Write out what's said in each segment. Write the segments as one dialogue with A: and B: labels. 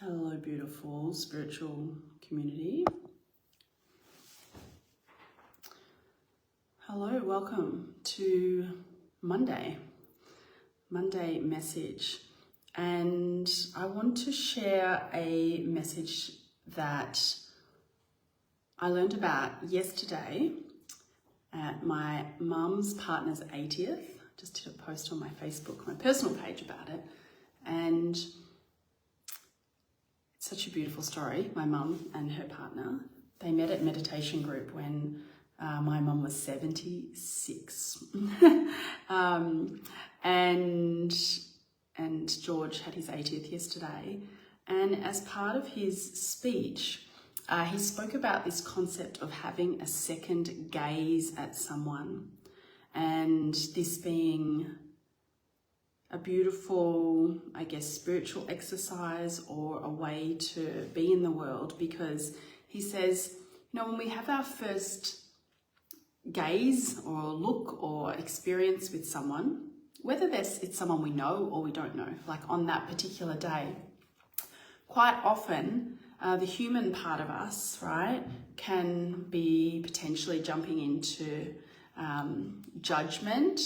A: Hello, beautiful spiritual community. Hello, welcome to Monday message. And I want to share a message that I learned about yesterday at my mum's partner's 80th. Just did a post on my Facebook, my personal page about it. And it's such a beautiful story. My mum and her partner, they met at meditation group when my mum was 76. And George had his 80th yesterday. And as part of his speech, he spoke about this concept of having a second gaze at someone. And this being a beautiful, I guess, spiritual exercise or a way to be in the world, because he says, when we have our first gaze or look or experience with someone, whether it's someone we know or we don't know, like on that particular day, quite often the human part of us, right, can be potentially jumping into judgment,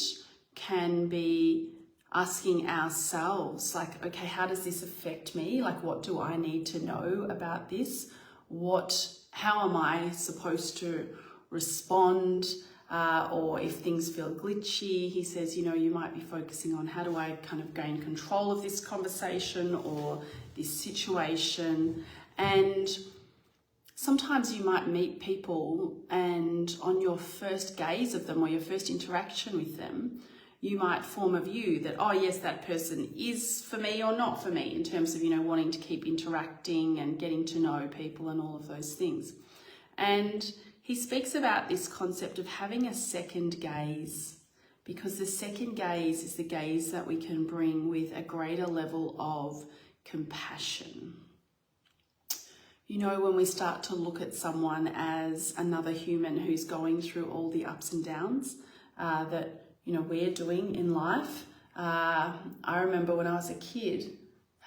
A: can be asking ourselves, like, okay, how does this affect me? Like, what do I need to know about this? How am I supposed to respond? Or if things feel glitchy, he says, you might be focusing on how do I kind of gain control of this conversation or this situation. And sometimes you might meet people and on your first gaze of them or your first interaction with them, you might form a view that, oh yes, that person is for me or not for me, in terms of, wanting to keep interacting and getting to know people and all of those things. And he speaks about this concept of having a second gaze, because the second gaze is the gaze that we can bring with a greater level of compassion. When we start to look at someone as another human who's going through all the ups and downs that we're doing in life. I remember when I was a kid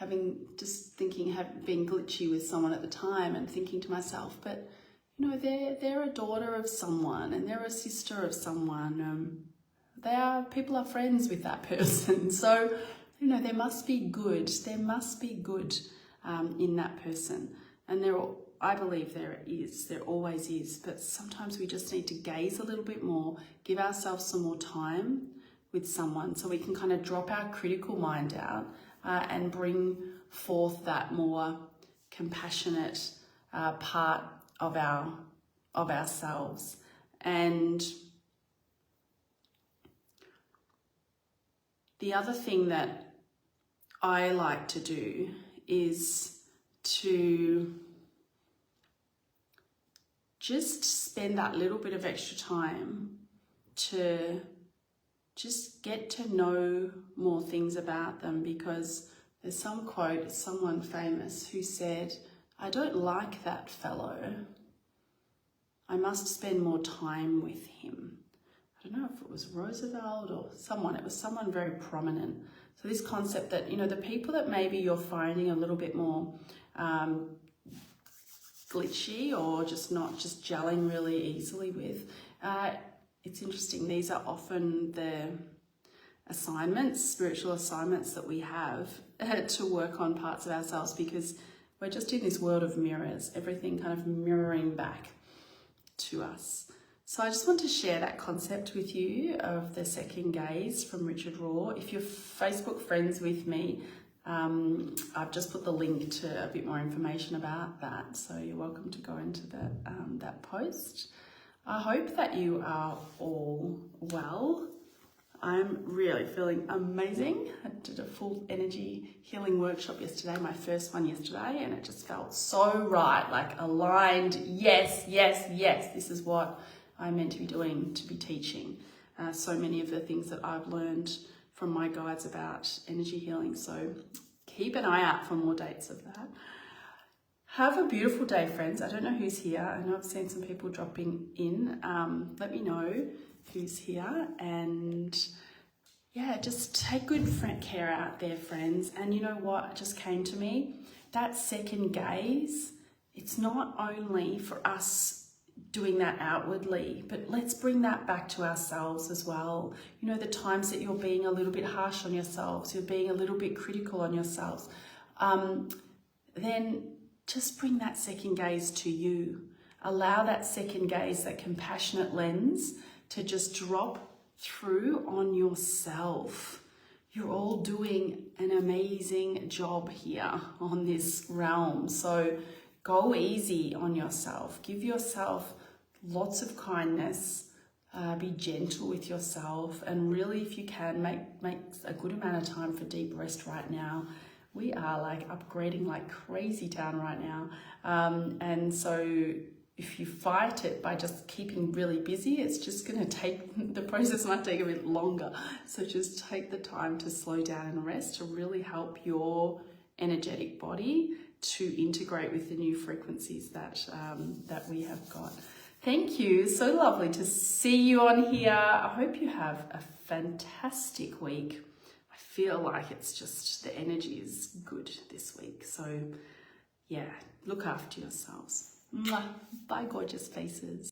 A: being glitchy with someone at the time and thinking to myself, but they're a daughter of someone and they're a sister of someone. People are friends with that person. So, there must be good. There must be good in that person. And I believe there always is, but sometimes we just need to gaze a little bit more, give ourselves some more time with someone so we can kind of drop our critical mind out and bring forth that more compassionate part of ourselves. And the other thing that I like to do is to just spend that little bit of extra time to just get to know more things about them, because there's some quote, someone famous who said, I don't like that fellow. I must spend more time with him. I don't know if it was Roosevelt or someone. It was someone very prominent. So this concept that, the people that maybe you're finding a little bit more glitchy or just not gelling really easily with, it's interesting. These are often the spiritual assignments that we have to work on parts of ourselves, because we're just in this world of mirrors, everything kind of mirroring back to us. So I just want to share that concept with you of the second gaze from Richard Rohr. If you're Facebook friends with me, I've just put the link to a bit more information about that. So you're welcome to go into that post. I hope that you are all well. I'm really feeling amazing. I did a full energy healing workshop yesterday, my first one yesterday, and it just felt so right, like aligned. Yes, yes, yes. This is what I'm meant to be doing, to be teaching. So many of the things that I've learned from my guides about energy healing. So keep an eye out for more dates of that. Have a beautiful day, friends. I don't know who's here. I know I've seen some people dropping in. Let me know who's here, and yeah, just take good care out there, friends. And you know what just came to me? That second gaze, it's not only for us doing that outwardly, but let's bring that back to ourselves as well. You know, the times that you're being a little bit harsh on yourselves, you're being a little bit critical on yourselves, then just bring that second gaze to you. Allow that second gaze, that compassionate lens, to just drop through on yourself. You're all doing an amazing job here on this realm. So go easy on yourself. Give yourself lots of kindness. Be gentle with yourself. And really, if you can, make a good amount of time for deep rest right now. We are like upgrading like crazy town right now. And so if you fight it by just keeping really busy, it's just going to take, the process might take a bit longer. So just take the time to slow down and rest to really help your energetic body to integrate with the new frequencies that we have got. Thank you. So lovely to see you on here. I hope you have a fantastic week. I feel like it's just the energy is good this week. So yeah, look after yourselves. Mwah. Bye, gorgeous faces.